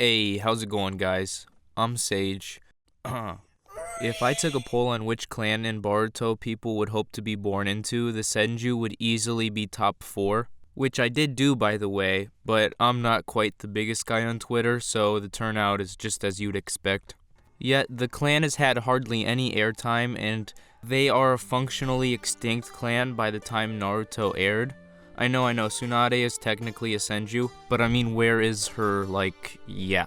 Hey, how's it going, guys? I'm Sage. If I took a poll on which clan in Boruto people would hope to be born into, the Senju would easily be top 4. Which I did do, by the way, but I'm not quite the biggest guy on Twitter, so the turnout is just as you'd expect. Yet, the clan has had hardly any airtime, and they are a functionally extinct clan by the time Naruto aired. I know, Tsunade is technically a Senju, but I mean, where is her, yeah.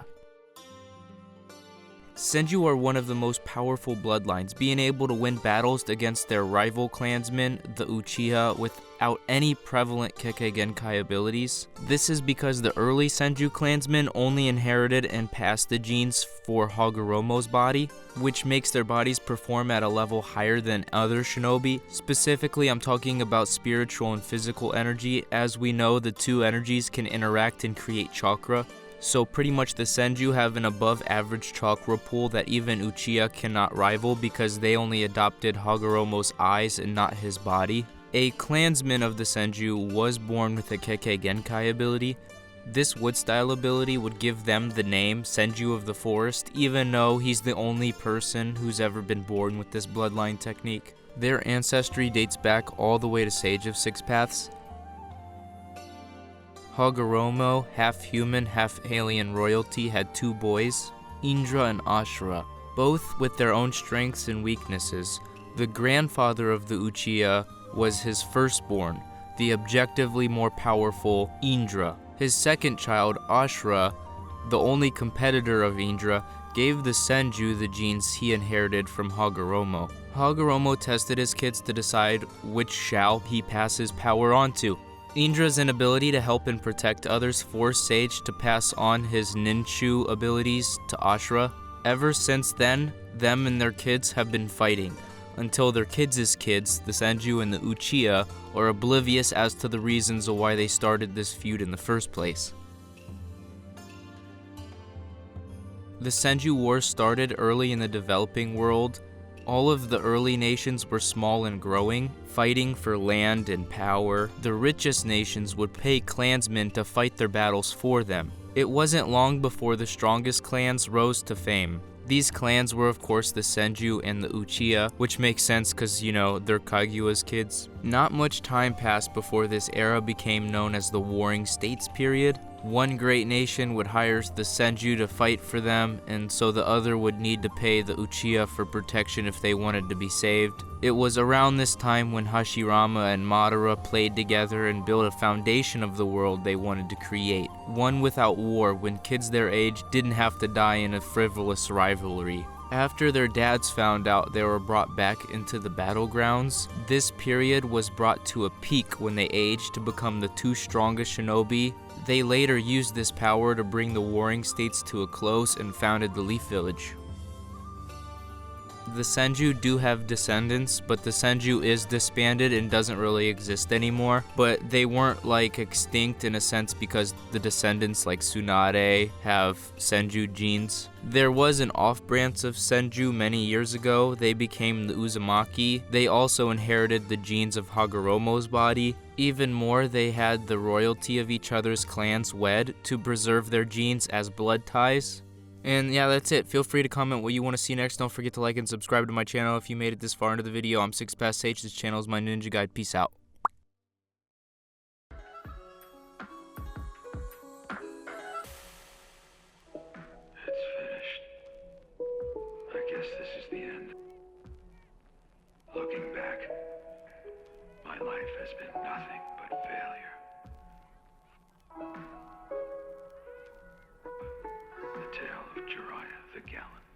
Senju are one of the most powerful bloodlines, being able to win battles against their rival clansmen, the Uchiha, without any prevalent Kekkei Genkai abilities. This is because the early Senju clansmen only inherited and passed the genes for Hagoromo's body, which makes their bodies perform at a level higher than other shinobi. Specifically, I'm talking about spiritual and physical energy. As we know, the two energies can interact and create chakra. So pretty much the Senju have an above average chakra pool that even Uchiha cannot rival because they only adopted Hagoromo's eyes and not his body. A clansman of the Senju was born with a Kekkei Genkai ability. This wood style ability would give them the name Senju of the Forest, even though he's the only person who's ever been born with this bloodline technique. Their ancestry dates back all the way to Sage of Six Paths. Hagoromo, half human, half alien royalty, had two boys, Indra and Ashura, both with their own strengths and weaknesses. The grandfather of the Uchiha was his firstborn, the objectively more powerful Indra. His second child, Ashura, the only competitor of Indra, gave the Senju the genes he inherited from Hagoromo. Hagoromo tested his kids to decide which shall he pass his power on to. Indra's inability to help and protect others forced Sage to pass on his ninchu abilities to Ashura. Ever since then, them and their kids have been fighting, until their kids' kids, the Senju and the Uchiha, are oblivious as to the reasons of why they started this feud in the first place. The Senju War started early in the developing world. All of the early nations were small and growing, fighting for land and power. The richest nations would pay clansmen to fight their battles for them. It wasn't long before the strongest clans rose to fame. These clans were of course the Senju and the Uchiha, which makes sense because, they're Kaguya's kids. Not much time passed before this era became known as the Warring States period. One great nation would hire the Senju to fight for them, and so the other would need to pay the Uchiha for protection if they wanted to be saved. It was around this time when Hashirama and Madara played together and built a foundation of the world they wanted to create. One without war, when kids their age didn't have to die in a frivolous rivalry. After their dads found out they were brought back into the battlegrounds, this period was brought to a peak when they aged to become the two strongest shinobi. They later used this power to bring the Warring States to a close and founded the Leaf Village. The Senju do have descendants, but the Senju is disbanded and doesn't really exist anymore. But they weren't extinct in a sense because the descendants like Tsunade have Senju genes. There was an off-branch of Senju many years ago. They became the Uzumaki. They also inherited the genes of Hagoromo's body. Even more, they had the royalty of each other's clans wed to preserve their genes as blood ties. And yeah, that's it. Feel free to comment what you want to see next. Don't forget to like and subscribe to my channel if you made it this far into the video. I'm Six Paths Sage. This channel is my ninja guide. Peace out. It's finished. I guess this is the end. Looking back, my life has been nothing but failure. The tale of Jiraiya the Gallant.